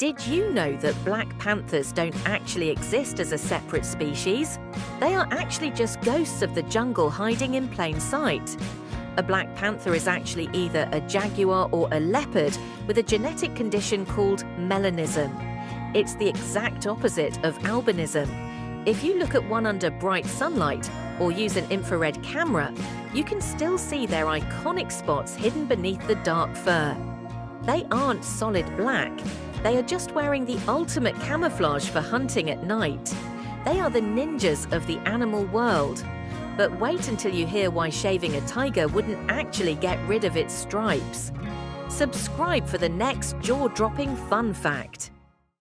Did you know that black panthers don't actually exist as a separate species? They are actually just ghosts of the jungle hiding in plain sight. A black panther is actually either a jaguar or a leopard with a genetic condition called melanism. It's the exact opposite of albinism. If you look at one under bright sunlight or use an infrared camera, you can still see their iconic spots hidden beneath the dark fur. They aren't solid black. They are just wearing the ultimate camouflage for hunting at night. They are the ninjas of the animal world. But wait until you hear why shaving a tiger wouldn't actually get rid of its stripes. Subscribe for the next jaw-dropping fun fact.